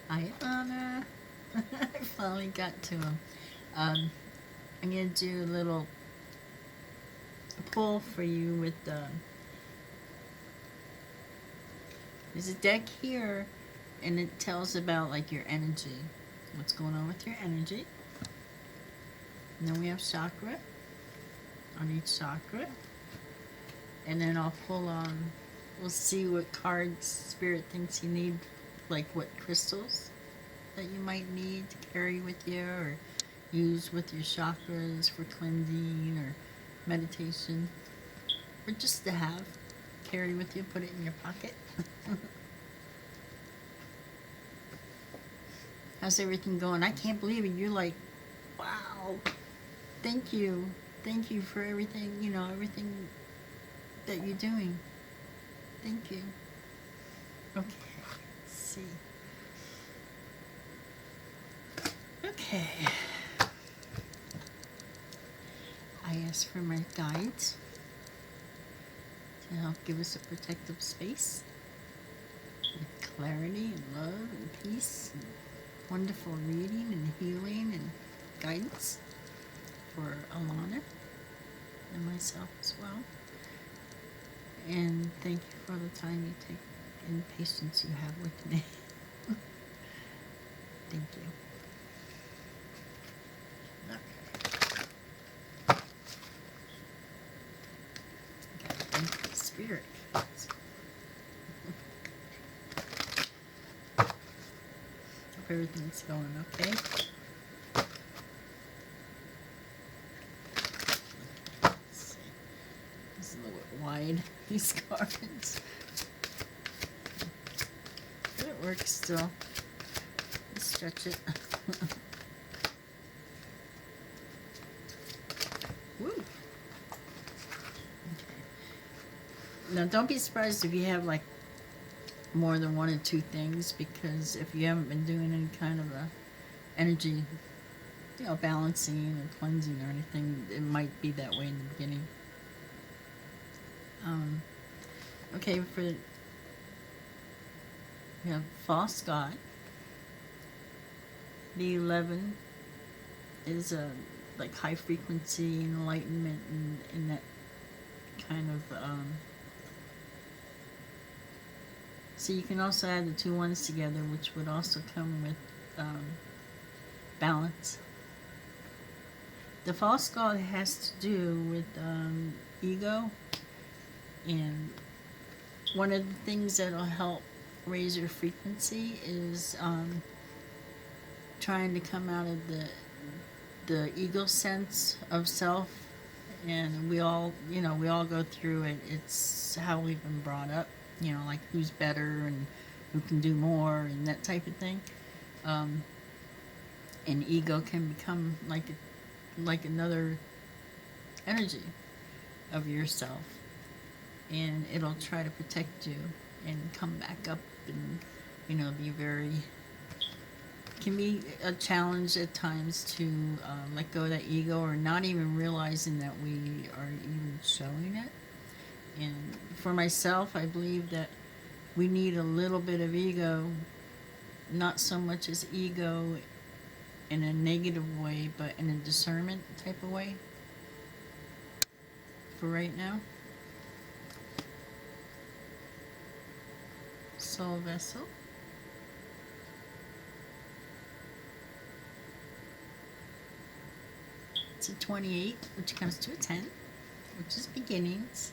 Hi, Anna. I finally got to him. I'm going to do a little pull for you with the... There's a deck here, and it tells about, like, your energy. What's going on with your energy. And then we have chakra on each chakra. And then I'll pull on... We'll see what cards Spirit thinks you need, like what crystals that you might need to carry with you or use with your chakras for cleansing or meditation, or just to have, carry with you, put it in your pocket. How's everything going? I can't believe it. You're like, wow, thank you for everything, you know, everything that you're doing. Thank you. Okay, let's see. Okay. I ask for my guides to help give us a protective space with clarity and love and peace and wonderful reading and healing and guidance for Alana and myself as well. And thank you for the time you take and patience you have with me. Thank you. Okay. Gotta thank the Spirit. Hope everything's going okay. Let's see. It's a little bit wide, these cards. But it works still. Let's stretch it. Woo. Okay. Now don't be surprised if you have like more than one or two things, because if you haven't been doing any kind of a energy, you know, balancing or cleansing or anything, it might be that way in the beginning. Okay, for we have false god. The 11 is a like high frequency enlightenment and that kind of so you can also add the two ones together, which would also come with balance. The false god has to do with ego, and one of the things that'll help raise your frequency is trying to come out of the ego sense of self. And we all, you know, we all go through it. It's how we've been brought up, you know, like who's better and who can do more and that type of thing. And ego can become like another energy of yourself, and it'll try to protect you and come back up, and you know, can be a challenge at times to let go of that ego, or not even realizing that we are even showing it. And for myself, I believe that we need a little bit of ego, not so much as ego in a negative way, but in a discernment type of way for right now. Soul vessel. It's a 28, which comes to a 10, which is beginnings.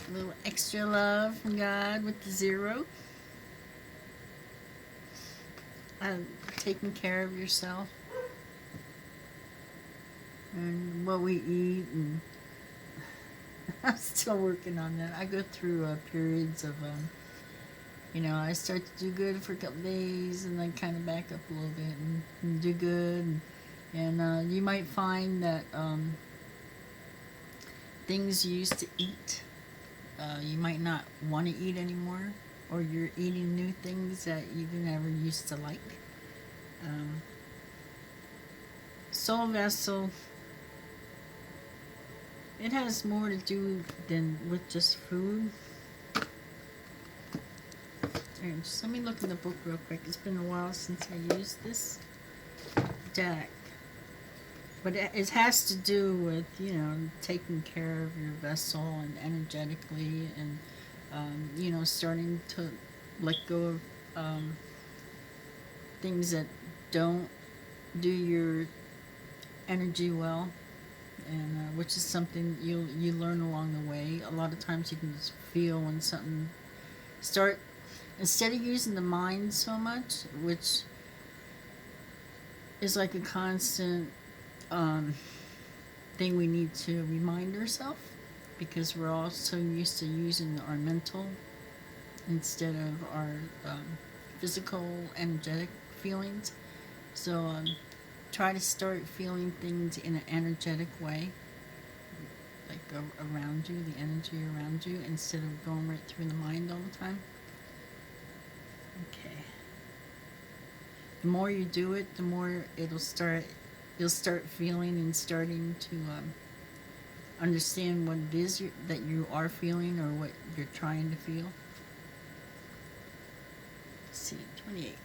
A little extra love from God with the 0. Taking care of yourself and what we eat, and I'm still working on that. I go through periods of you know, I start to do good for a couple days and then kind of back up a little bit and do good, and you might find that things you used to eat, you might not want to eat anymore, or you're eating new things that you never used to like. Soul vessel, it has more to do than with just food. Alright, just let me look in the book real quick. It's been a while since I used this deck. But it has to do with, you know, taking care of your vessel and energetically and, you know, starting to let go of things that don't do your energy well. And which is something you learn along the way. A lot of times you can just feel when something start, instead of using the mind so much, which is like a constant thing we need to remind ourselves, because we're all so used to using our mental instead of our physical energetic feelings. So try to start feeling things in an energetic way, like around you, the energy around you, instead of going right through the mind all the time. Okay. The more you do it, the more you'll start feeling and starting to understand what it is that you are feeling or what you're trying to feel. Let's see, 28.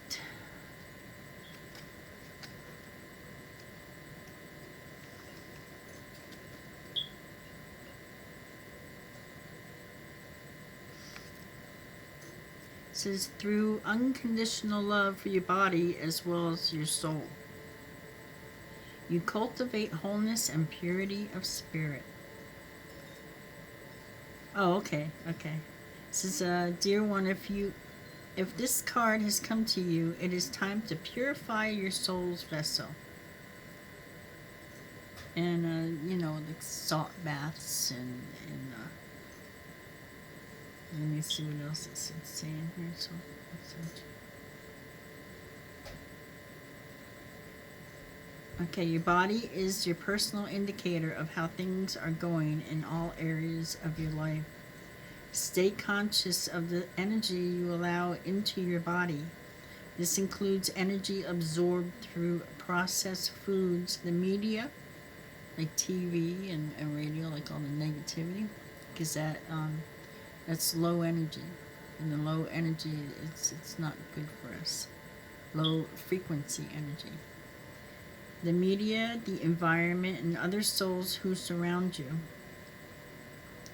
It says, through unconditional love for your body as well as your soul, you cultivate wholeness and purity of spirit. Oh, okay. It says, dear one, if this card has come to you, it is time to purify your soul's vessel. And you know, the salt baths and let me see what else it's saying here. So, okay, your body is your personal indicator of how things are going in all areas of your life. Stay conscious of the energy you allow into your body. This includes energy absorbed through processed foods, the media, like TV and radio, like all the negativity, because that's low energy, and the low energy, it's not good for us. Low frequency energy. The media, the environment, and other souls who surround you.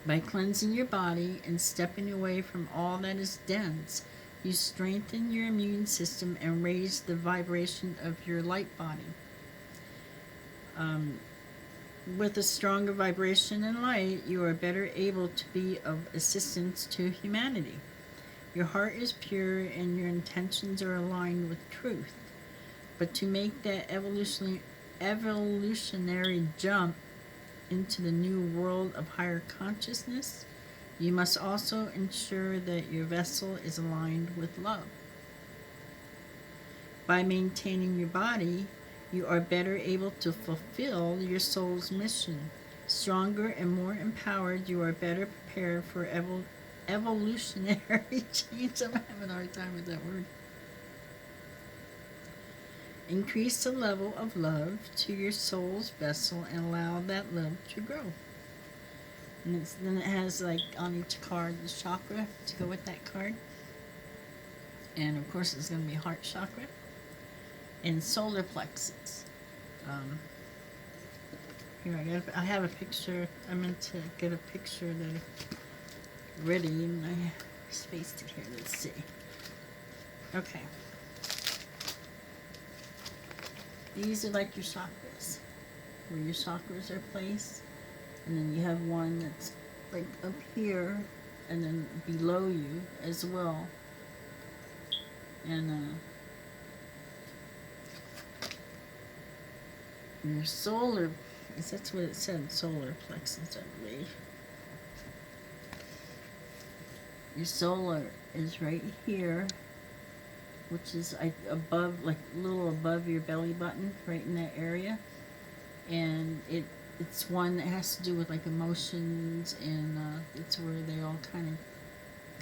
By cleansing your body and stepping away from all that is dense, you strengthen your immune system and raise the vibration of your light body. With a stronger vibration and light, you are better able to be of assistance to humanity. Your heart is pure and your intentions are aligned with truth. But to make that evolutionary jump into the new world of higher consciousness, you must also ensure that your vessel is aligned with love. By maintaining your body, you are better able to fulfill your soul's mission. Stronger and more empowered, you are better prepared for evolutionary change. I'm having a hard time with that word. Increase the level of love to your soul's vessel and allow that love to grow. And then it has, like, on each card, the chakra to go with that card. And of course it's going to be Heart Chakra and solar plexus. Here I have a picture. I meant to get a picture that ready, and I spaced it here. Let's see. Okay. These are like your chakras, where your chakras are placed, and then you have one that's like up here, and then below you as well. And your solar, that's what it said, solar plexus, I believe. Your solar is right here, which is above, like a little above your belly button, right in that area. And it's one that has to do with like emotions, and it's where they all kind of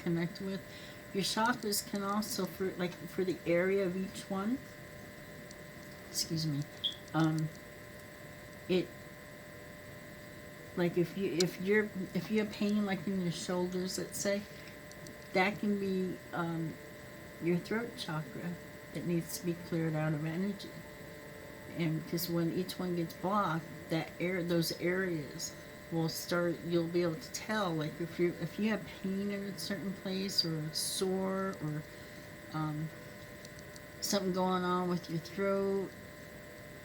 connect with. Your chakras can also, for the area of each one, excuse me, it, like if you have pain like in your shoulders, let's say, that can be your throat chakra that needs to be cleared out of energy. And because when each one gets blocked, those areas will start. You'll be able to tell, like if you have pain in a certain place, or it's sore, or something going on with your throat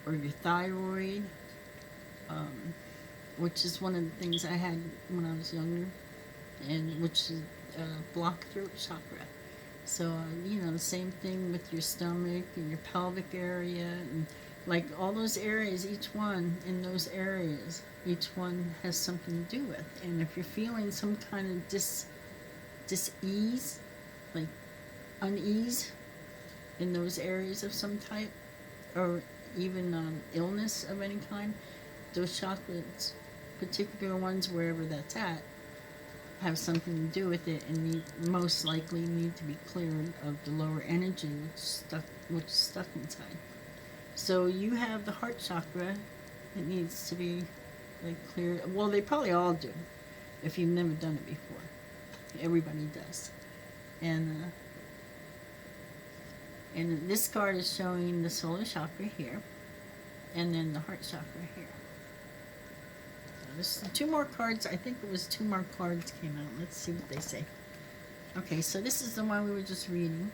or your thyroid, which is one of the things I had when I was younger, and which is blocked throat chakra. So the same thing with your stomach and your pelvic area, and like all those areas, each one in those areas, each one has something to do with. And if you're feeling some kind of dis-ease, like unease in those areas of some type, or even illness of any kind, those chakras, particular ones wherever that's at, have something to do with it, and most likely need to be cleared of the lower energy which is stuck inside. So you have the heart chakra that needs to be cleared. Well, they probably all do, if you've never done it before. Everybody does. And this card is showing the solar chakra here, and then the heart chakra here. So there's 2 more cards. I think it was 2 more cards came out. Let's see what they say. Okay, so this is the one we were just reading.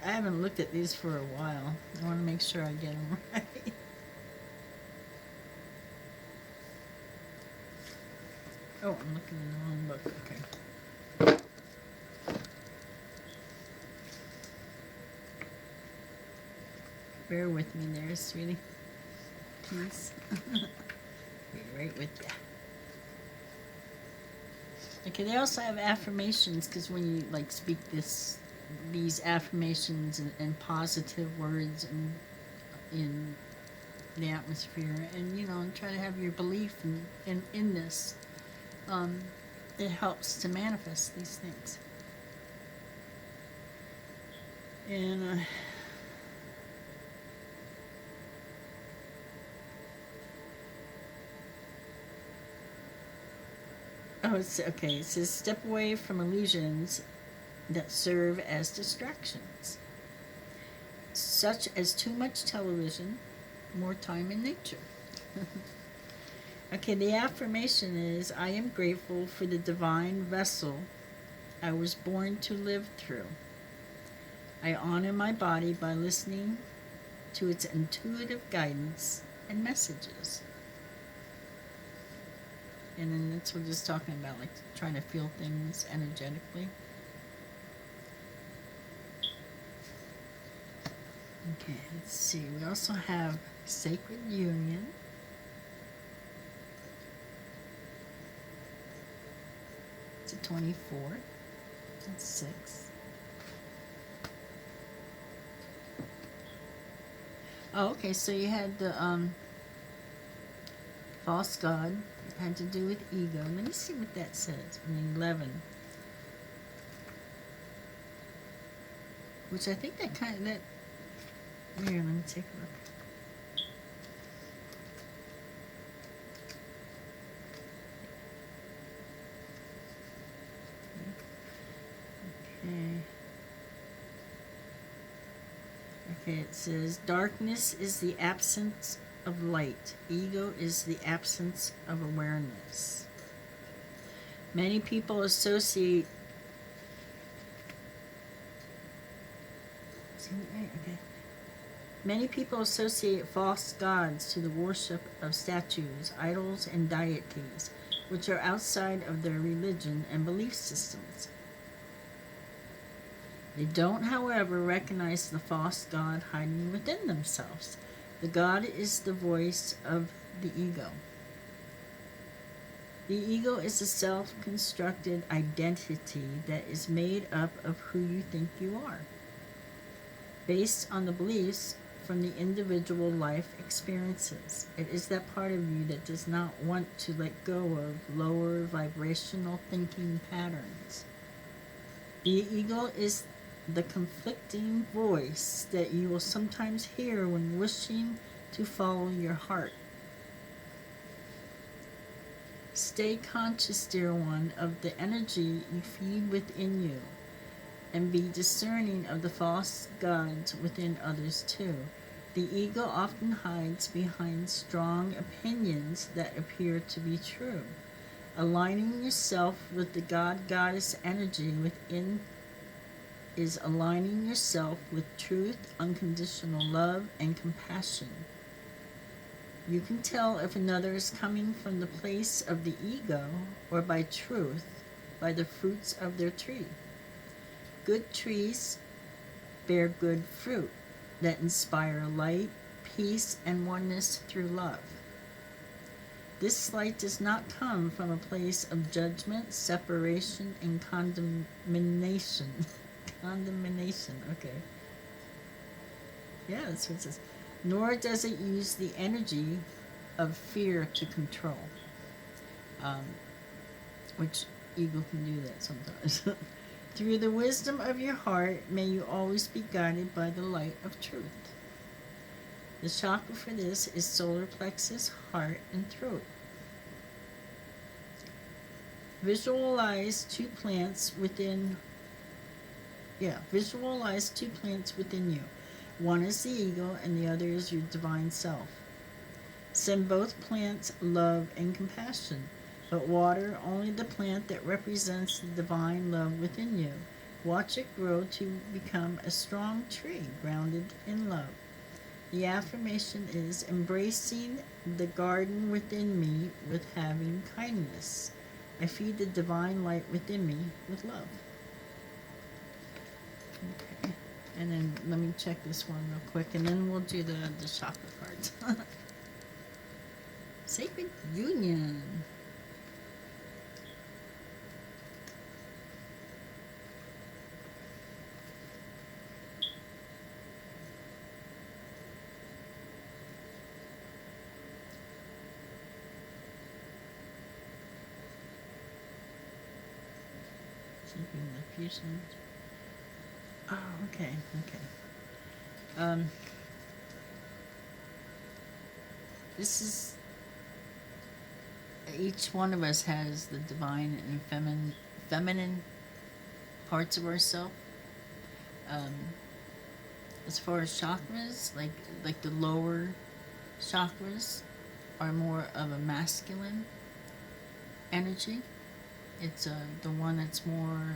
I haven't looked at these for a while. I want to make sure I get them right. Oh, I'm looking in the wrong book. Okay. Bear with me there, sweetie. Please. Be right with you. Okay, they also have affirmations, because when you speak these affirmations and positive words in the atmosphere, and try to have your belief in this, it helps to manifest these things. And it's okay. It says step away from illusions that serve as distractions, such as too much television, more time in nature. Okay, the affirmation is, I am grateful for the divine vessel I was born to live through. I honor my body by listening to its intuitive guidance and messages. And then that's what we're just talking about, trying to feel things energetically. Okay, let's see. We also have Sacred Union. It's a 24. That's 6. Oh, okay. So you had the false god. It had to do with ego. Let me see what that says. 11. Which I think that here, let me take a look. Okay, it says, darkness is the absence of light. Ego is the absence of awareness. Many people associate Many people associate false gods to the worship of statues, idols, and deities, which are outside of their religion and belief systems. They don't, however, recognize the false god hiding within themselves. The god is the voice of the ego. The ego is a self-constructed identity that is made up of who you think you are, based on the beliefs from the individual life experiences. It is that part of you that does not want to let go of lower vibrational thinking patterns. The ego is the conflicting voice that you will sometimes hear when wishing to follow your heart. Stay conscious, dear one, of the energy you feed within you, and be discerning of the false gods within others too. The ego often hides behind strong opinions that appear to be true. Aligning yourself with the God-Goddess energy within is aligning yourself with truth, unconditional love, and compassion. You can tell if another is coming from the place of the ego or by truth by the fruits of their tree. Good trees bear good fruit that inspire light, peace, and oneness through love. This light does not come from a place of judgment, separation, and condemnation. Condemnation, okay. Yeah, that's what it says. Nor does it use the energy of fear to control, which ego can do that sometimes. Through the wisdom of your heart, may you always be guided by the light of truth. The chakra for this is solar plexus, heart, and throat. Visualize two plants within you. One is the ego and the other is your divine self. Send both plants love and compassion, but water only the plant that represents the divine love within you. Watch it grow to become a strong tree grounded in love. The affirmation is embracing the garden within me with having kindness. I feed the divine light within me with love. Okay. And then let me check this one real quick, and then we'll do the chakra cards. Sacred Union. Keeping the fusion. Oh, okay. This is, each one of us has the divine and feminine parts of ourselves. As far as chakras, like the lower chakras are more of a masculine energy. It's the one that's more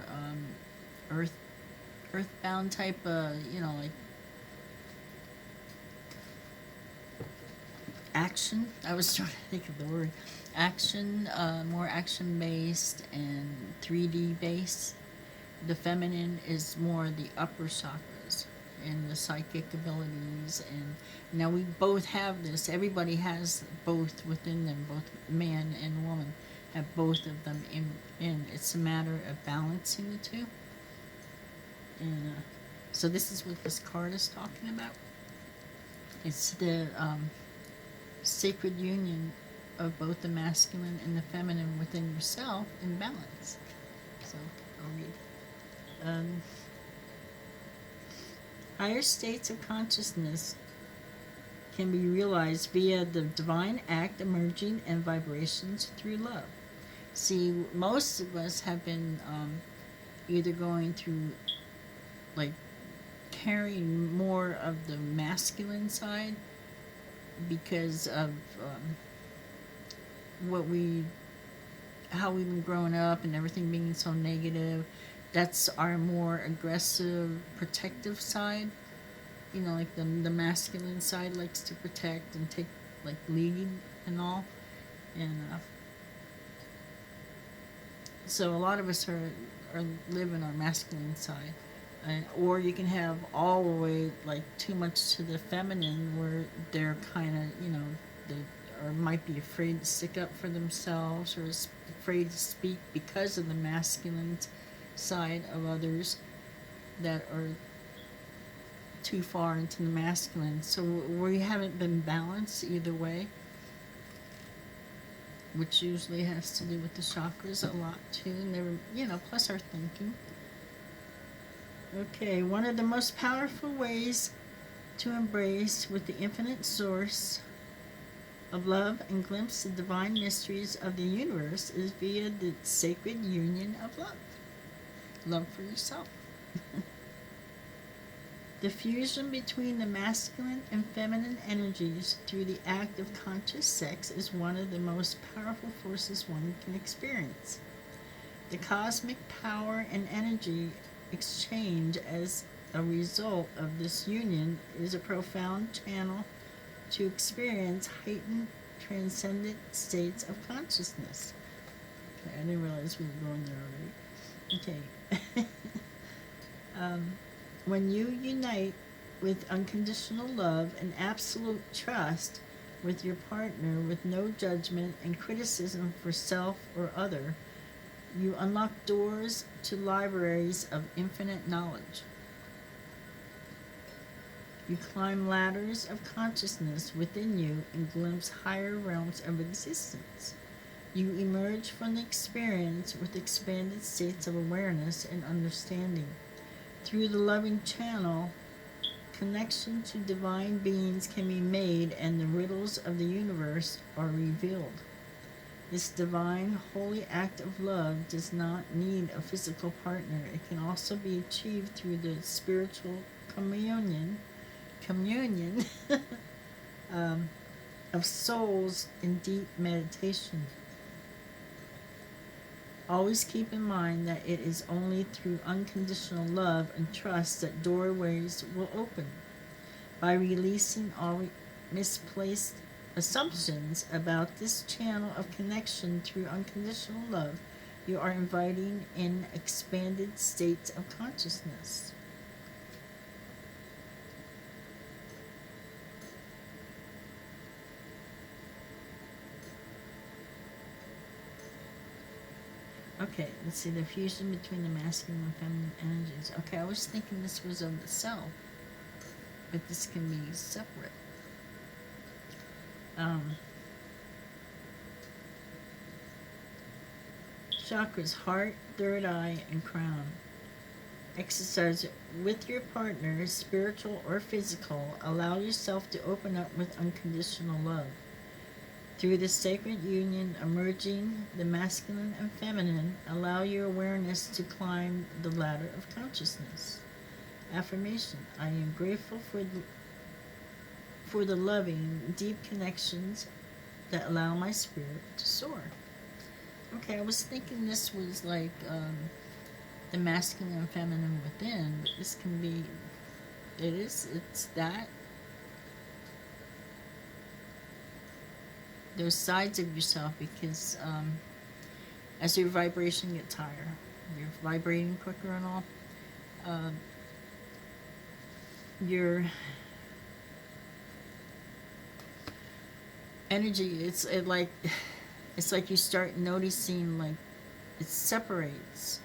earthbound type, like action. I was trying to think of the word. Action, more action-based and 3D based. The feminine is more the upper chakras and the psychic abilities. And now we both have this. Everybody has both within them, both man and woman have both of them in. It's a matter of balancing the two. And so this is what this card is talking about. It's the sacred union of both the masculine and the feminine within yourself in balance. So I'll read. Higher states of consciousness can be realized via the divine act emerging and vibrations through love. See, most of us have been either going through, like, carrying more of the masculine side because of how we've been growing up and everything being so negative. That's our more aggressive, protective side. Like the masculine side likes to protect and take, like, lead and all. And so a lot of us are living our masculine side. Or you can have all the way, like, too much to the feminine where they're kind of, or might be afraid to stick up for themselves or is afraid to speak because of the masculine side of others that are too far into the masculine. So we haven't been balanced either way, which usually has to do with the chakras a lot too. And they're, plus our thinking. Okay, one of the most powerful ways to embrace with the infinite source of love and glimpse the divine mysteries of the universe is via the sacred union of love. Love for yourself. The fusion between the masculine and feminine energies through the act of conscious sex is one of the most powerful forces one can experience. The cosmic power and energy exchange as a result of this union is a profound channel to experience heightened, transcendent states of consciousness. Okay, I didn't realize we were going there already. Okay. When you unite with unconditional love and absolute trust with your partner with no judgment and criticism for self or other, you unlock doors to libraries of infinite knowledge. You climb ladders of consciousness within you and glimpse higher realms of existence. You emerge from the experience with expanded states of awareness and understanding. Through the loving channel, connection to divine beings can be made and the riddles of the universe are revealed. This divine, holy act of love does not need a physical partner. It can also be achieved through the spiritual communion of souls in deep meditation. Always keep in mind that it is only through unconditional love and trust that doorways will open. By releasing all misplaced assumptions about this channel of connection through unconditional love, you are inviting in expanded states of consciousness. Okay, let's see, the fusion between the masculine and feminine energies. Okay, I was thinking this was of the self, but this can be separate. Chakras, heart, third eye, and crown. Exercise with your partner, spiritual or physical. Allow yourself to open up with unconditional love. Through the sacred union emerging the masculine and feminine, allow your awareness to climb the ladder of consciousness. Affirmation: I am grateful for the loving, deep connections that allow my spirit to soar. Okay, I was thinking this was like the masculine and feminine within, but this can be, it's that. Those sides of yourself, because as your vibration gets higher, you're vibrating quicker and all, your energy, it's like you start noticing, like it separates.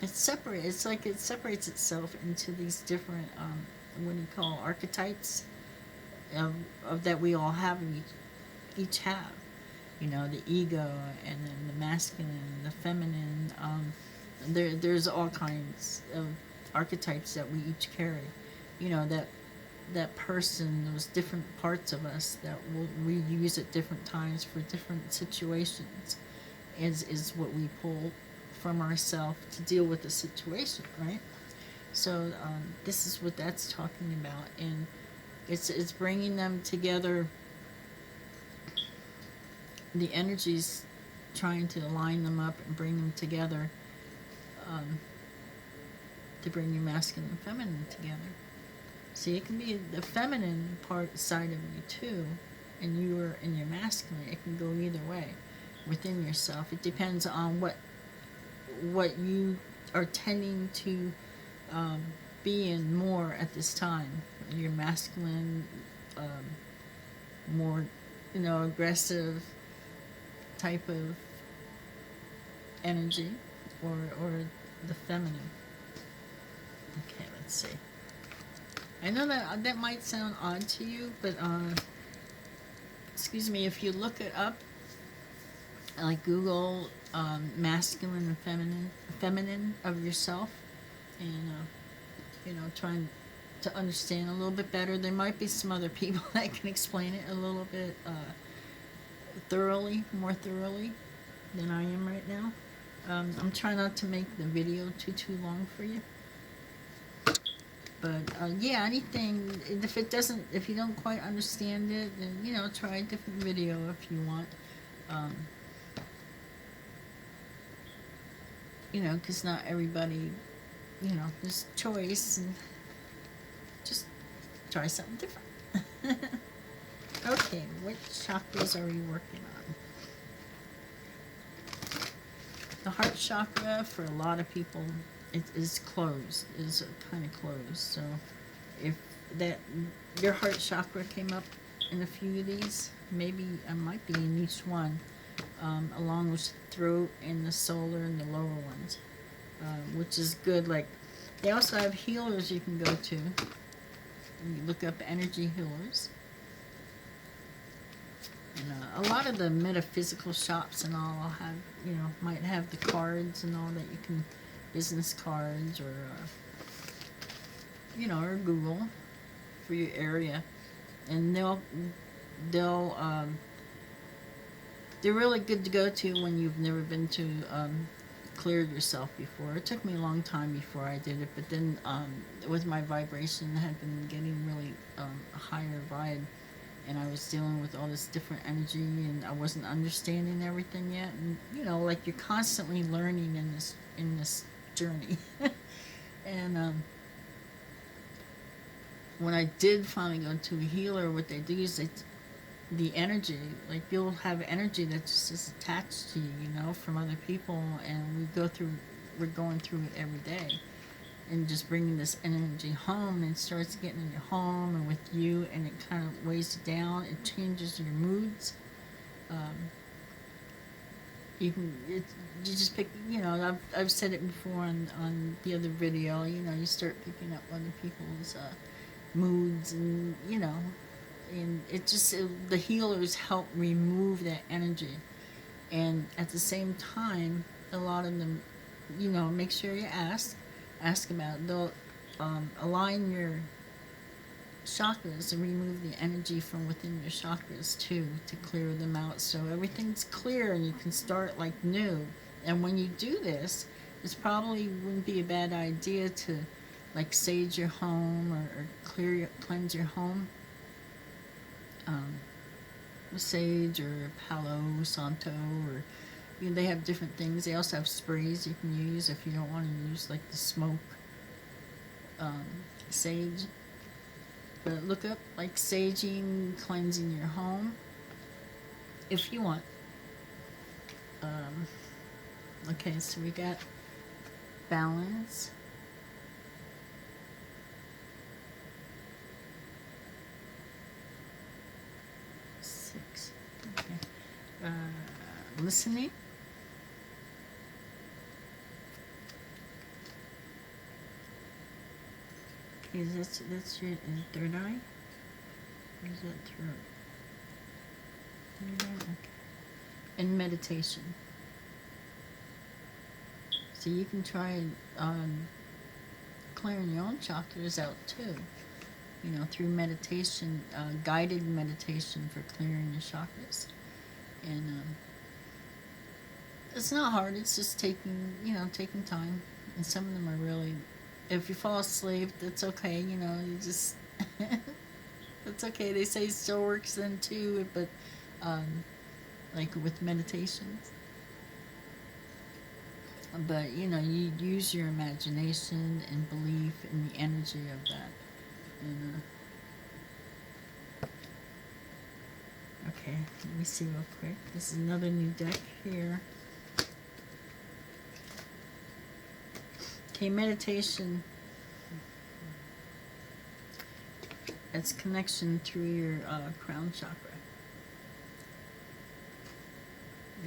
It's like it separates itself into these different what do you call, archetypes of that we all have, each have, you know, the ego, and then the masculine, the feminine. There's all kinds of archetypes that we each carry, you know, that person, those different parts of us that we use at different times for different situations, is what we pull from ourselves to deal with the situation, right? So this is what that's talking about, and it's bringing them together, the energies, trying to line them up and bring them together, to bring your masculine and feminine together. See, it can be the feminine side of you too, and you are in your masculine. It can go either way within yourself. It depends on what you are tending to be in more at this time. Your masculine, more, you know, aggressive type of energy, or the feminine. Okay, let's see. I know that might sound odd to you, but excuse me, if you look it up, like Google masculine and feminine of yourself, and you know, trying to understand a little bit better. There might be some other people that can explain it a little bit more thoroughly than I am right now. I'm trying not to make the video too long for you. But yeah, anything, if you don't quite understand it, then, you know, try a different video if you want. You know, because not everybody, you know, there's choice, and just try something different. Okay, what chakras are we working on? The heart chakra, for a lot of people, it is closed, is kind of closed. So if that your heart chakra came up in a few of these, maybe I might be in each one, along with throat and the solar and the lower ones, which is good. Like, they also have healers you can go to. You look up energy healers. And a lot of the metaphysical shops and all have, you know, might have the cards and all that you can, business cards, or you know, or Google for your area, and they're really good to go to when you've never been to clear yourself before. It took me a long time before I did it, but then with my vibration, I had been getting really a higher vibe, and I was dealing with all this different energy, and I wasn't understanding everything yet. And you know, like, you're constantly learning in this journey. And when I did finally go to a healer, what they do is the energy, like, you'll have energy that just is attached to you, you know, from other people, and we're going through it every day, and just bringing this energy home, and it starts getting in your home and with you, and it kind of weighs you down. It changes your moods. You just pick, you know, I've said it before on the other video, you know, you start picking up other people's moods, and you know, and the healers help remove that energy. And at the same time, a lot of them, you know, make sure you ask about it. They'll align your chakras and remove the energy from within your chakras too, to clear them out, so everything's clear and you can start like new. And when you do this, it probably wouldn't be a bad idea to, like, sage your home, or cleanse your home. Sage or Palo Santo, or, you know, they have different things. They also have sprays you can use if you don't want to use, like, the smoke sage. But look up, like, saging, cleansing your home, if you want. Okay, so we got balance. Okay. Listening. Okay, that's your third eye? Or is that throat? Third eye? Okay. And meditation. So you can try clearing your own chakras out too. You know, through meditation, guided meditation for clearing your chakras. And it's not hard, it's just taking time. And some of them are really, if you fall asleep, that's okay, you know, you just, that's okay. They say it still works then too, but like with meditations. But, you know, you use your imagination and belief in the energy of that. And, okay, let me see real quick. This is another new deck here. Okay, meditation. It's connection through your crown chakra.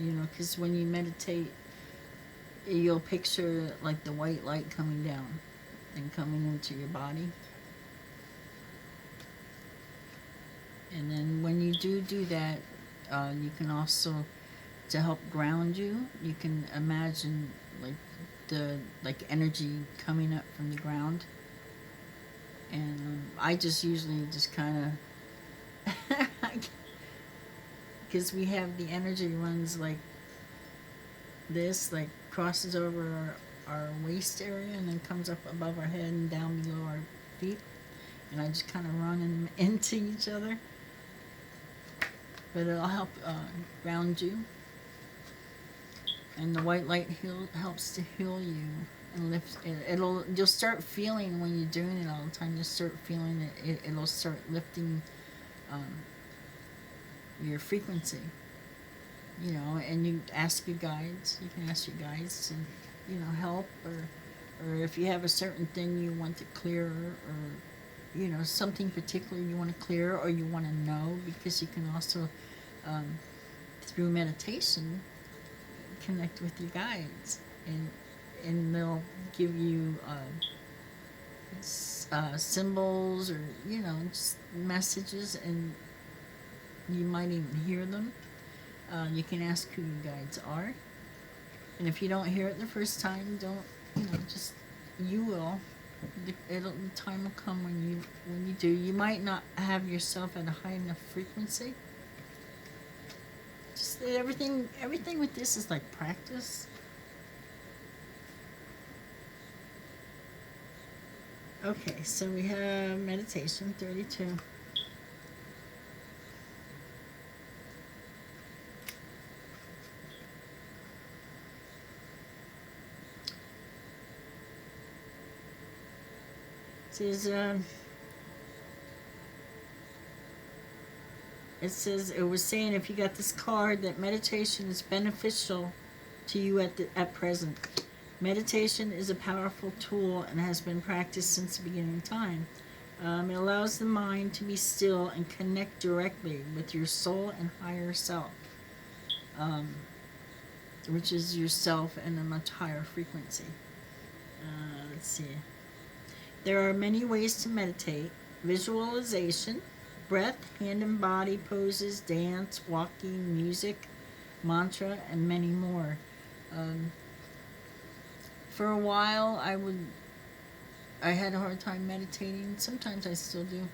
You know, because when you meditate, you'll picture like the white light coming down and coming into your body. And then when you do that, you can also, to help ground you, you can imagine like the like energy coming up from the ground. And I just usually just kind of, because we have the energy runs like this, like crosses over our waist area and then comes up above our head and down below our feet. And I just kind of run them into each other. But it'll help ground you. And the white light helps to heal you and lift. You'll start feeling when you're doing it all the time. You'll start feeling it'll start lifting your frequency. You know, and you ask your guides. You can ask your guides to, you know, help, or if you have a certain thing you want to clear, or you know, something particular you want to clear or you want to know, because you can also through meditation connect with your guides, and they'll give you symbols, or you know, just messages, and you might even hear them. You can ask who your guides are, and if you don't hear it the first time, don't, you know, just, you will. The time will come when you do. You might not have yourself at a high enough frequency. Just everything with this is like practice. Okay, so we have meditation 32. It says it was saying, if you got this card, that meditation is beneficial to you at present. Meditation is a powerful tool and has been practiced since the beginning of time. It allows the mind to be still and connect directly with your soul and higher self, which is yourself in a much higher frequency. Let's see. There are many ways to meditate: visualization, breath, hand and body poses, dance, walking, music, mantra, and many more. For a while, I had a hard time meditating. Sometimes I still do.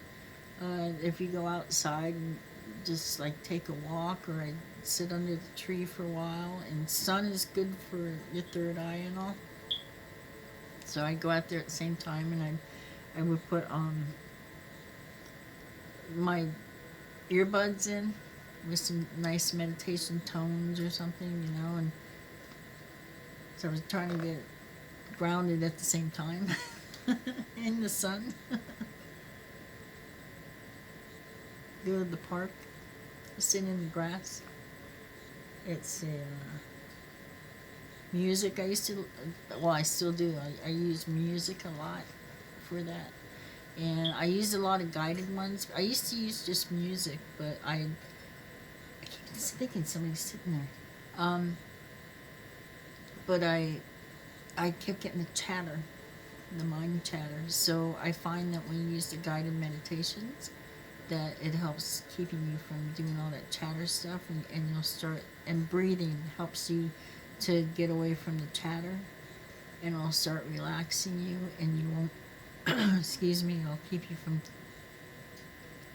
If you go outside and just like take a walk, or I sit under the tree for a while, and sun is good for your third eye and all. So I'd go out there at the same time, and I would put my earbuds in with some nice meditation tones or something, you know, and so I was trying to get grounded at the same time in the sun. Go to the park, sit in the grass. It's music. I used to, well, I still do. I use music a lot for that, and I used a lot of guided ones. I used to use just music, but I keep thinking somebody's sitting there. But I kept getting the chatter, the mind chatter. So I find that when you use the guided meditations, that it helps keeping you from doing all that chatter stuff, and you'll start, and breathing helps you to get away from the chatter, and it'll start relaxing you, and you won't excuse me, it'll keep you from,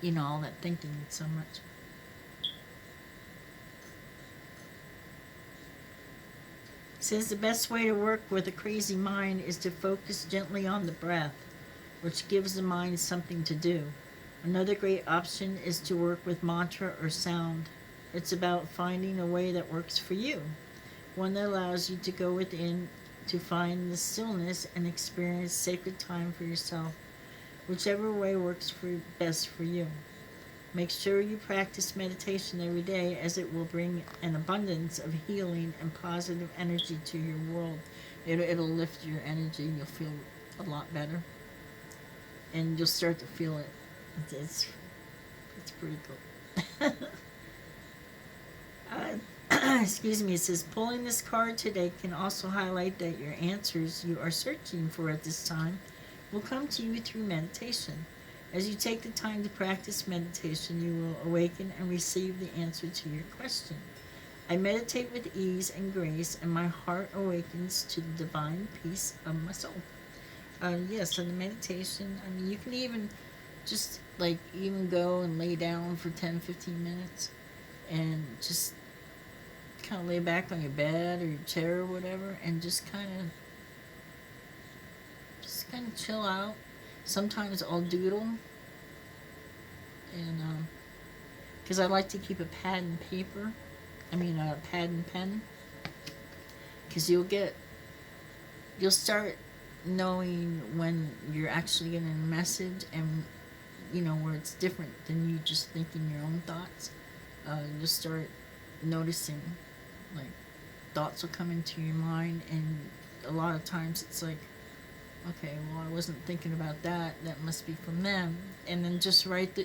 you know, all that thinking so much. It says the best way to work with a crazy mind is to focus gently on the breath, which gives the mind something to do. Another great option is to work with mantra or sound. It's about finding a way that works for you, one that allows you to go within to find the stillness and experience sacred time for yourself, whichever way works best for you. Make sure you practice meditation every day, as it will bring an abundance of healing and positive energy to your world. It'll lift your energy, and you'll feel a lot better, and you'll start to feel it. It's pretty cool. Excuse me, it says, pulling this card today can also highlight that your answers you are searching for at this time will come to you through meditation. As you take the time to practice meditation, you will awaken and receive the answer to your question. I meditate with ease and grace, and my heart awakens to the divine peace of my soul. So the meditation, I mean, you can even just like even go and lay down for 10-15 minutes and just kind of lay back on your bed or your chair or whatever and just kind of chill out. Sometimes I'll doodle, and because I like to keep a pad and paper, a pad and pen, because you'll start knowing when you're actually getting a message, and where it's different than you just thinking your own thoughts. You'll start noticing, like, thoughts will come into your mind, and a lot of times it's like, okay, well, I wasn't thinking about that. That must be from them. And then just write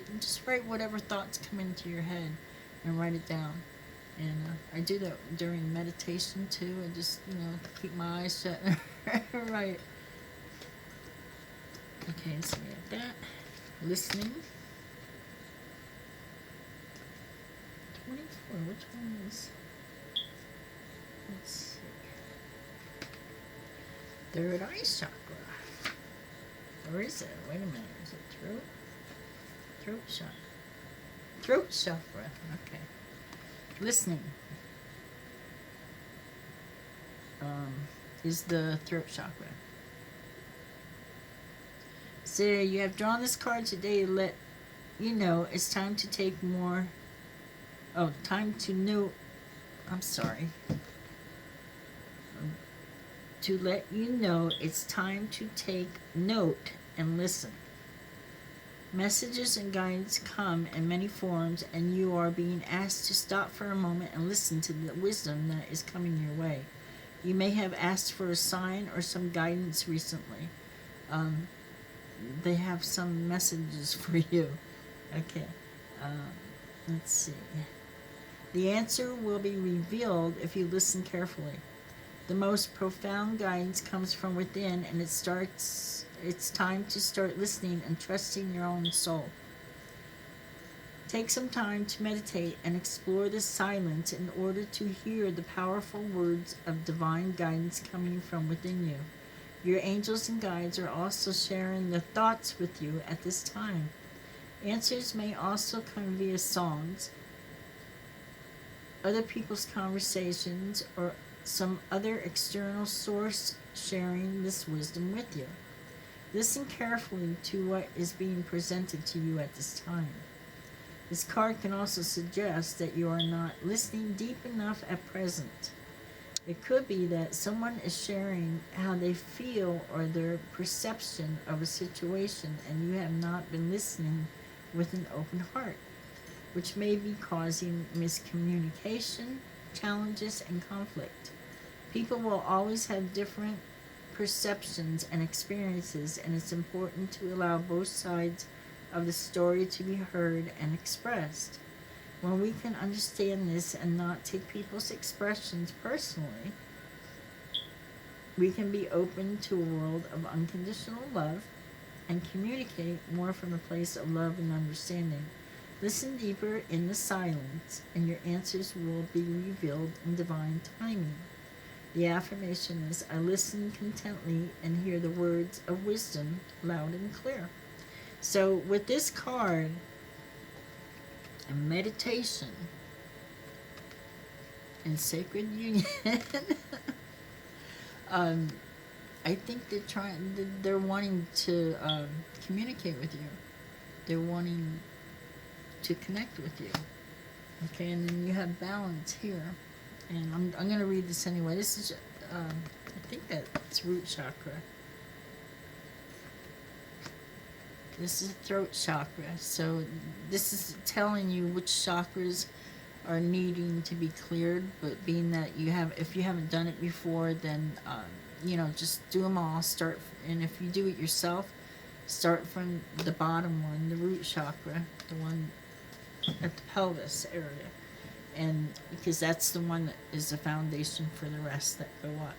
whatever thoughts come into your head, and write it down. And I do that during meditation too. I just keep my eyes shut and write. Okay, so we have that. Listening. 24. Which one is? Let's see. Third eye chakra. Or is it? Wait a minute. Is it throat? Throat chakra. Throat chakra. Okay. Listening. Is the throat chakra. So you have drawn this card today to let you know it's time to take more. Oh, time to know. I'm sorry. To let you know it's time to take note and listen. Messages and guidance come in many forms, and you are being asked to stop for a moment and listen to the wisdom that is coming your way. You may have asked for a sign or some guidance recently. They have some messages for you. Okay. Let's see. The answer will be revealed if you listen carefully. The most profound guidance comes from within, and it's time to start listening and trusting your own soul. Take some time to meditate and explore the silence in order to hear the powerful words of divine guidance coming from within you. Your angels and guides are also sharing their thoughts with you at this time. Answers may also come via songs, other people's conversations, or some other external source sharing this wisdom with you. Listen carefully to what is being presented to you at this time. This card can also suggest that you are not listening deep enough at present. It could be that someone is sharing how they feel or their perception of a situation, and you have not been listening with an open heart, which may be causing miscommunication, challenges, and conflict. People will always have different perceptions and experiences, and it's important to allow both sides of the story to be heard and expressed. When we can understand this and not take people's expressions personally, we can be open to a world of unconditional love and communicate more from a place of love and understanding. Listen deeper in the silence, and your answers will be revealed in divine timing. The affirmation is, I listen contently and hear the words of wisdom loud and clear. So with this card, meditation and sacred union, I think they're wanting to communicate with you. They're wanting to connect with you. Okay, and then you have balance here. And I'm going to read this anyway. This is, I think that's root chakra. This is throat chakra. So this is telling you which chakras are needing to be cleared. But being that if you haven't done it before, then just do them all. And if you do it yourself, start from the bottom one, the root chakra, the one at the pelvis area. And because that's the one that is the foundation for the rest that go up.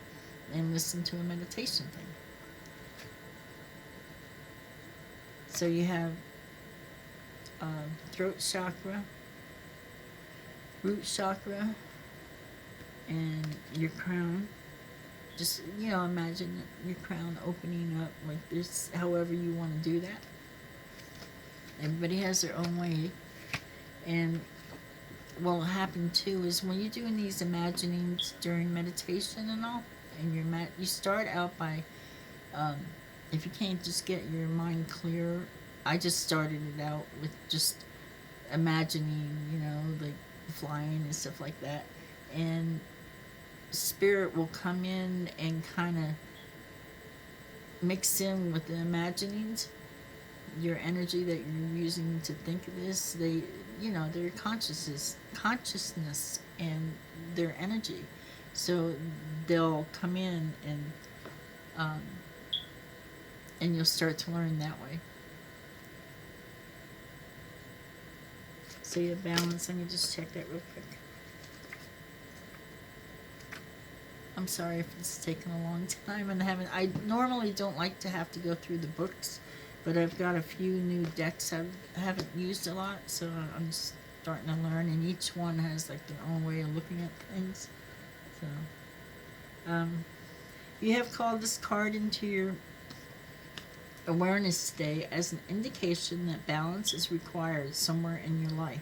And listen to a meditation thing. So you have throat chakra, root chakra, and your crown. Just, imagine your crown opening up like this, however you want to do that. Everybody has their own way. And what will happen too is when you're doing these imaginings during meditation and all, and you start out by, if you can't just get your mind clear, I just started it out with just imagining, like flying and stuff like that. And spirit will come in and kind of mix in with the imaginings, your energy that you're using to think of this. Their consciousness and their energy. So they'll come in and you'll start to learn that way. So you have balance. Let me just check that real quick. I'm sorry if it's taken a long time and I normally don't like to have to go through the books, but I've got a few new decks I haven't used a lot, so I'm just starting to learn, and each one has like their own way of looking at things. So you have called this card into your awareness today as an indication that balance is required somewhere in your life.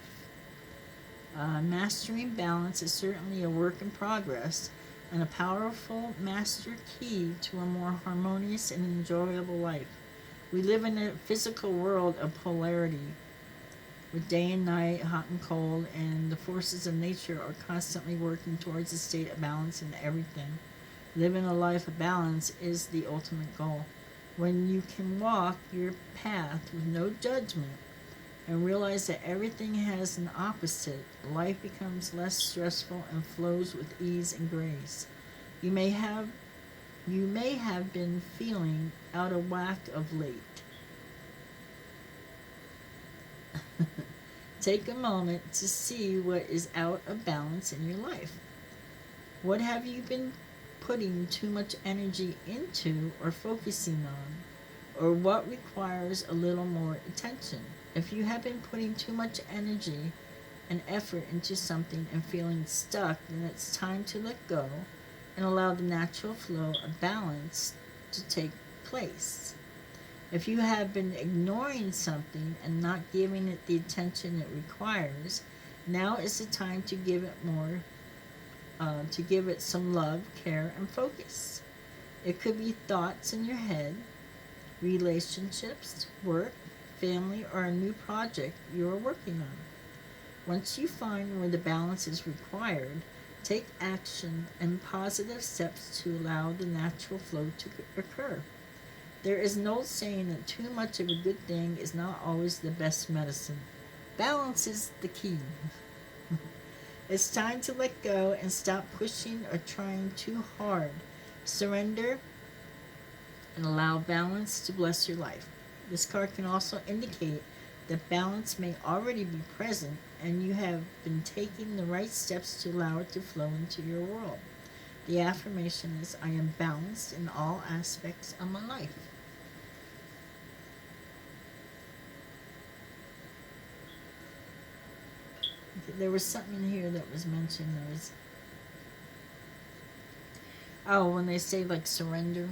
Mastering balance is certainly a work in progress and a powerful master key to a more harmonious and enjoyable life. We live in a physical world of polarity, with day and night, hot and cold, and the forces of nature are constantly working towards a state of balance in everything. Living a life of balance is the ultimate goal. When you can walk your path with no judgment and realize that everything has an opposite, life becomes less stressful and flows with ease and grace. You may have been feeling out of whack of late. Take a moment to see what is out of balance in your life. What have you been putting too much energy into or focusing on, or what requires a little more attention? If you have been putting too much energy and effort into something and feeling stuck, then it's time to let go and allow the natural flow of balance to take place. If you have been ignoring something and not giving it the attention it requires, now is the time to give it some love, care, and focus. It could be thoughts in your head, relationships, work, family, or a new project you are working on. Once you find where the balance is required, take action and positive steps to allow the natural flow to occur. There is an old saying that too much of a good thing is not always the best medicine. Balance is the key. It's time to let go and stop pushing or trying too hard. Surrender and allow balance to bless your life. This card can also indicate that balance may already be present and you have been taking the right steps to allow it to flow into your world. The affirmation is, I am balanced in all aspects of my life. Okay, there was something in here that was mentioned. When they say like surrender,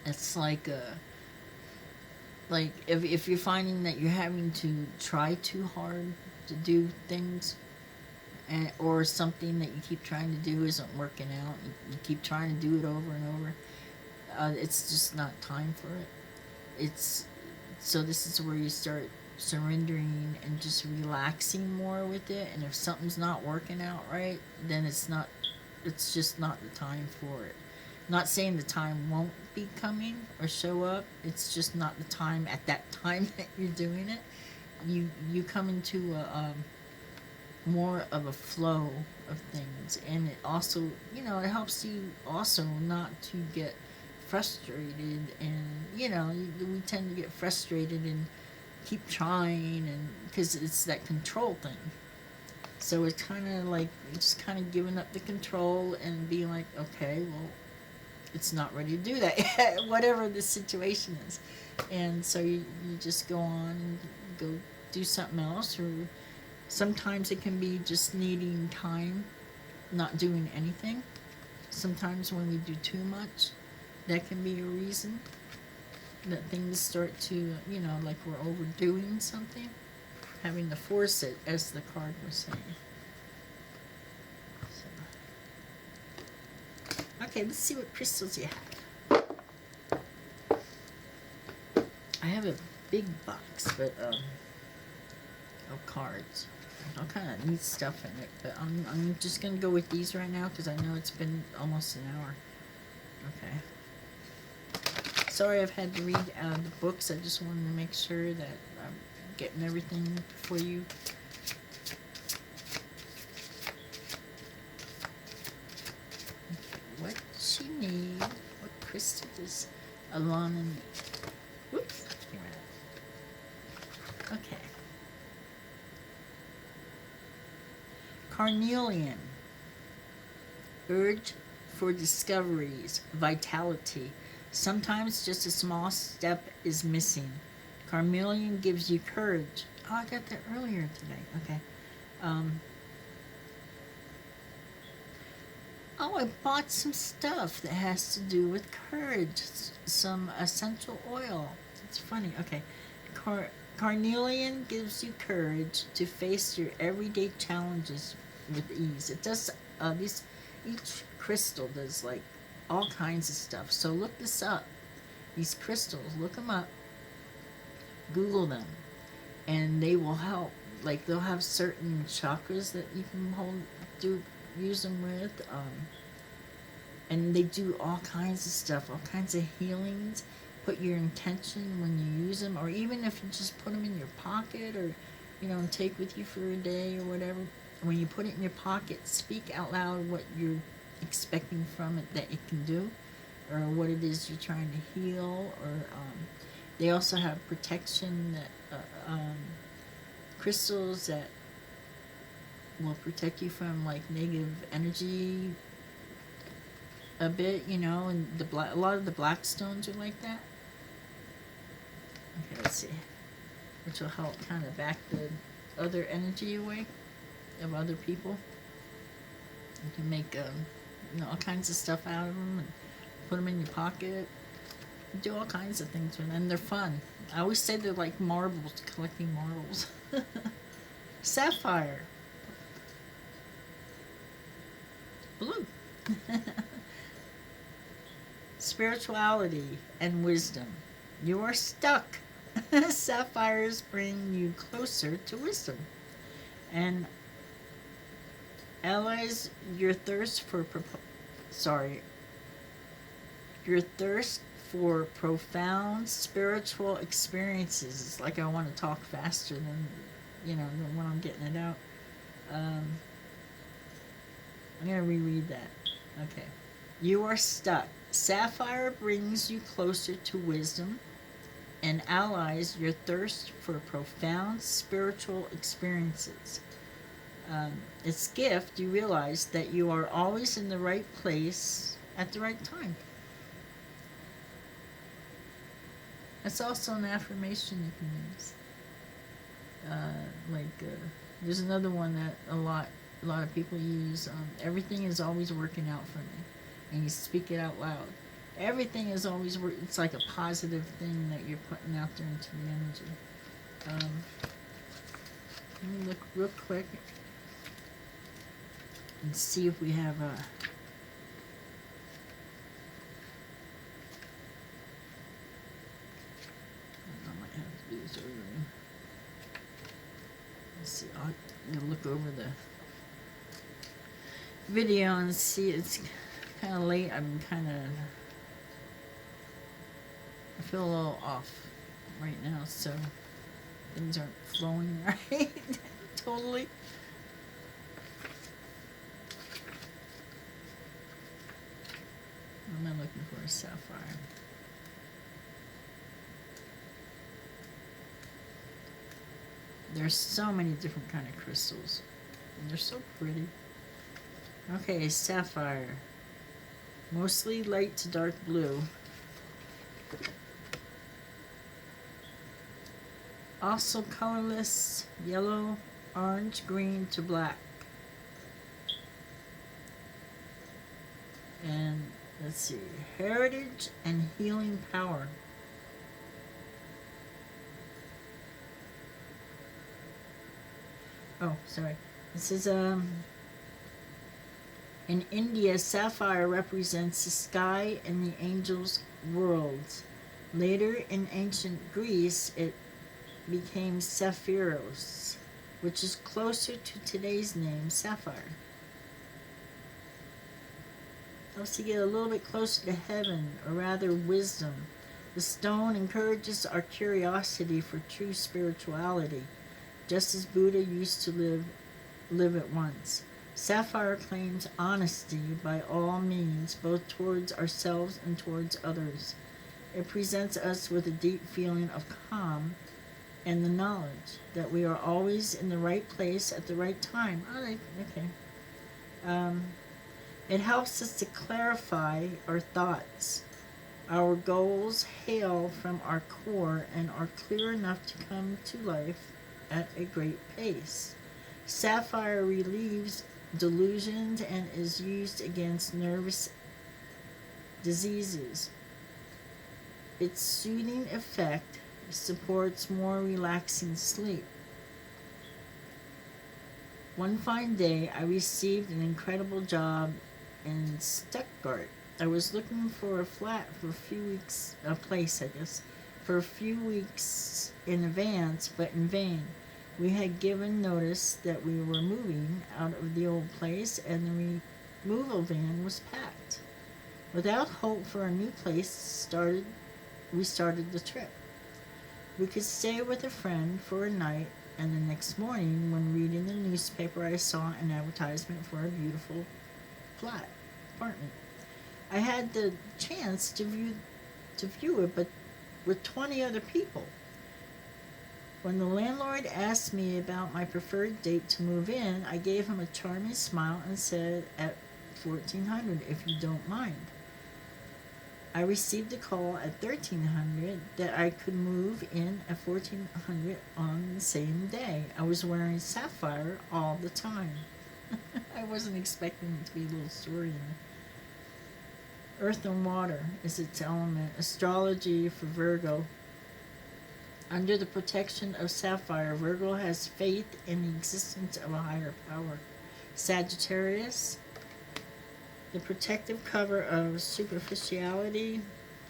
it's like if you're finding that you're having to try too hard to do things, or something that you keep trying to do isn't working out, you keep trying to do it over and over, it's just not time for it. So this is where you start surrendering and just relaxing more with it, and if something's not working out right, then it's just not the time for it. Not saying the time won't be coming or show up, it's just not the time at that time that you're doing it. You come into a more of a flow of things, and it also, it helps you also not to get frustrated, and we tend to get frustrated and keep trying, and because it's that control thing. So it's kind of like just kind of giving up the control and being like, okay, well, it's not ready to do that yet, whatever the situation is. And so you just go on and go do something else, or sometimes it can be just needing time not doing anything. Sometimes when we do too much, that can be a reason that things start to, you know, like we're overdoing something, having to force it, as the card was saying. So. Okay, let's see what crystals you have. I have a big box, but of cards. All kind of neat stuff in it, but I'm just gonna go with these right now because I know it's been almost an hour. Okay. Sorry I've had to read out of the books. I just wanted to make sure that I'm getting everything for you. Okay, what she need? What crystal does Alana need? Whoops. Okay. Carnelian. Urge for discoveries, vitality. Sometimes just a small step is missing. Carnelian gives you courage. Oh, I got that earlier today. Okay. Oh, I bought some stuff that has to do with courage. Some essential oil. It's funny. Okay. Carnelian gives you courage to face your everyday challenges with ease. It does each crystal does like all kinds of stuff. So look this up. These crystals, look them up. Google them, and they will help. Like they'll have certain chakras that you can use them with, and they do all kinds of stuff, all kinds of healings. Put your intention when you use them, or even if you just put them in your pocket, or and take with you for a day or whatever. When you put it in your pocket, speak out loud what you're expecting from it that it can do, or what it is you're trying to heal. Or they also have protection that crystals that will protect you from like negative energy a bit, and a lot of the black stones are like that. Okay, let's see. Which will help kind of back the other energy away of other people. You can make all kinds of stuff out of them and put them in your pocket. Do all kinds of things with them, and they're fun. I always say they're like marbles, collecting marbles. Sapphire. Blue. Spirituality and wisdom. You are stuck. Sapphires bring you closer to wisdom. And allies your thirst for profound spiritual experiences. It's like I want to talk faster than when I'm getting it out. I'm going to reread that. Okay. You are stuck. Sapphire brings you closer to wisdom and allies your thirst for profound spiritual experiences. Its gift, you realize that you are always in the right place at the right time. It's also an affirmation you can use. There's another one that a lot of people use. Everything is always working out for me, and you speak it out loud. Everything is always it's like a positive thing that you're putting out there into the energy. Let me look real quick and see if we have a. I might have to do this over. Let's see. I'm gonna look over the video and see. It's kind of late. I feel a little off right now, so things aren't flowing right. Totally. I'm not looking for a sapphire. There's so many different kind of crystals, and they're so pretty. Okay, sapphire. Mostly light to dark blue. Also colorless, yellow, orange, green to black. And let's see, heritage and healing power. Oh, sorry. This is in India, sapphire represents the sky and the angels' worlds. Later in ancient Greece, it became Sapphirus, which is closer to today's name, sapphire. Helps to get a little bit closer to heaven, or rather wisdom. The stone encourages our curiosity for true spirituality, just as Buddha used to live at once. Sapphire claims honesty by all means, both towards ourselves and towards others. It presents us with a deep feeling of calm and the knowledge that we are always in the right place at the right time. Oh, okay. It helps us to clarify our thoughts. Our goals hail from our core and are clear enough to come to life at a great pace. Sapphire relieves delusions and is used against nervous diseases. Its soothing effect supports more relaxing sleep. One fine day, I received an incredible job in Stuttgart. I was looking for a flat for a few weeks, a place, I guess, for a few weeks in advance, but in vain. We had given notice that we were moving out of the old place, and the removal van was packed. Without hope for a new place, we started the trip. We could stay with a friend for a night, and the next morning, when reading the newspaper, I saw an advertisement for a beautiful flat apartment. I had the chance to view it, but with 20 other people. When the landlord asked me about my preferred date to move in, I gave him a charming smile and said at 1400, if you don't mind. I received a call at 1300 that I could move in at 1400 on the same day. I was wearing sapphire all the time. I wasn't expecting it to be a little story in there. Earth and water is its element. Astrology for Virgo. Under the protection of sapphire, Virgo has faith in the existence of a higher power. Sagittarius, the protective cover of superficiality,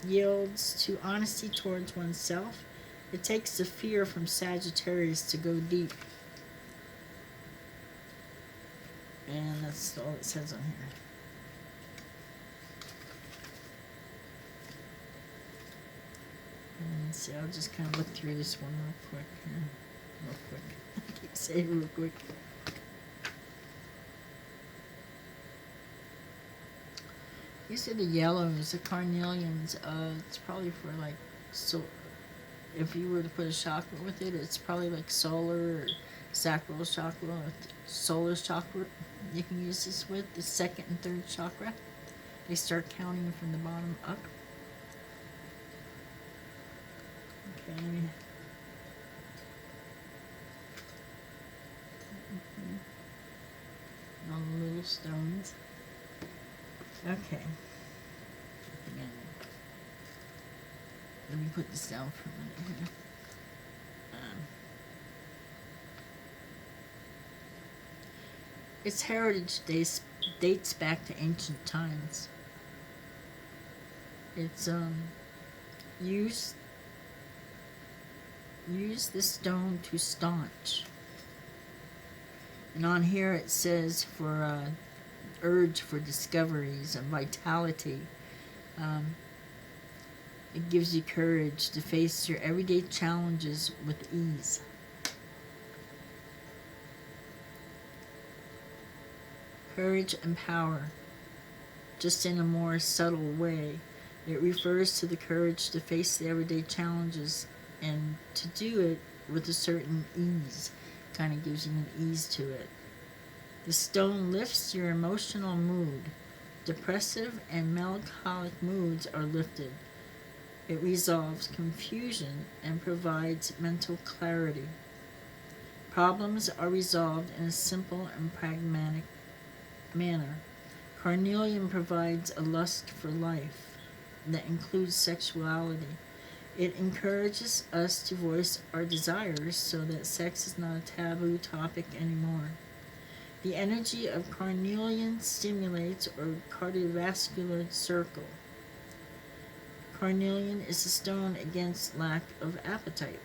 yields to honesty towards oneself. It takes the fear from Sagittarius to go deep. And that's all it says on here. And see, I'll just kind of look through this one real quick. Real quick. I keep saying real quick. These are the yellows, the carnelians. It's probably for like, so if you were to put a chakra with it, it's probably like solar or sacral chakra, or solar chakra. You can use this with the second and third chakra. They start counting from the bottom up. Okay. All the little stones. Okay. Again. Let me put this down for a minute here. Its heritage dates back to ancient times. It's used the stone to staunch. And on here it says for urge for discoveries and vitality. It gives you courage to face your everyday challenges with ease. Courage and power, just in a more subtle way. It refers to the courage to face the everyday challenges and to do it with a certain ease. Kind of gives you an ease to it. The stone lifts your emotional mood. Depressive and melancholic moods are lifted. It resolves confusion and provides mental clarity. Problems are resolved in a simple and pragmatic manner. Carnelian provides a lust for life that includes sexuality. It encourages us to voice our desires so that sex is not a taboo topic anymore. The energy of carnelian stimulates our cardiovascular circle. Carnelian is a stone against lack of appetite.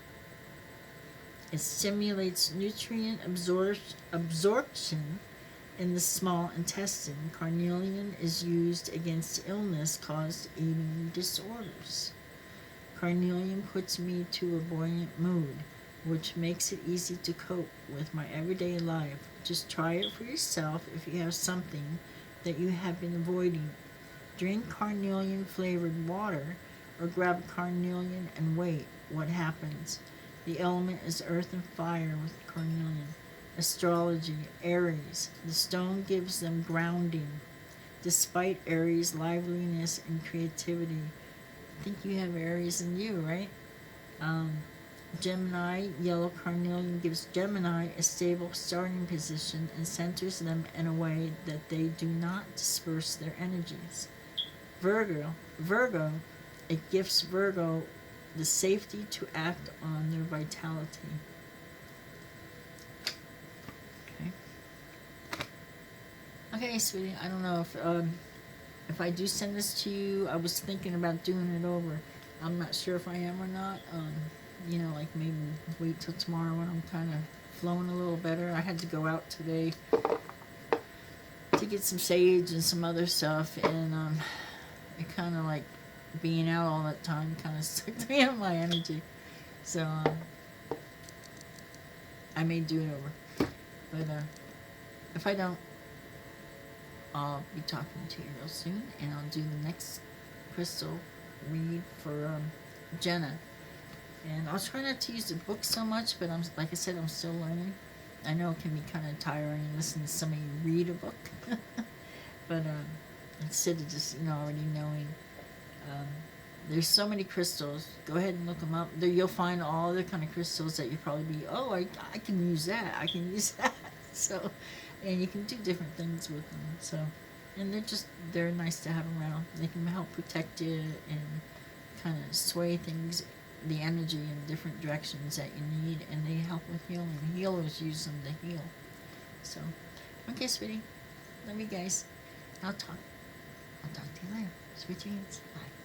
It stimulates nutrient absorption in the small intestine. Carnelian is used against illness caused eating disorders. Carnelian puts me to a buoyant mood, which makes it easy to cope with my everyday life. Just try it for yourself if you have something that you have been avoiding. Drink carnelian flavored water or grab carnelian and wait what happens. The element is earth and fire with carnelian. Astrology, Aries. The stone gives them grounding. Despite Aries' liveliness and creativity. I think you have Aries in you, right? Gemini, yellow carnelian gives Gemini a stable starting position and centers them in a way that they do not disperse their energies. Virgo, it gives Virgo the safety to act on their vitality. Okay, sweetie, I don't know if I do send this to you. I was thinking about doing it over. I'm not sure if I am or not. Like maybe wait till tomorrow when I'm kind of flowing a little better. I had to go out today to get some sage and some other stuff, and it kind of like being out all that time kind of sucked me out of my energy. So I may do it over, but if I don't, I'll be talking to you real soon, and I'll do the next crystal read for Jenna. And I'll try not to use the book so much, but like I said, I'm still learning. I know it can be kind of tiring listening to somebody read a book, but instead of just already knowing, there's so many crystals. Go ahead and look them up. There you'll find all the kind of crystals that you probably be, I can use that. I can use that. So. And you can do different things with them. So, and they're nice to have around. They can help protect you and kind of sway things, the energy in different directions that you need, and they help with healing. Healers use them to heal. So, okay, sweetie. Love you guys. I'll talk to you later. Sweet dreams. Bye.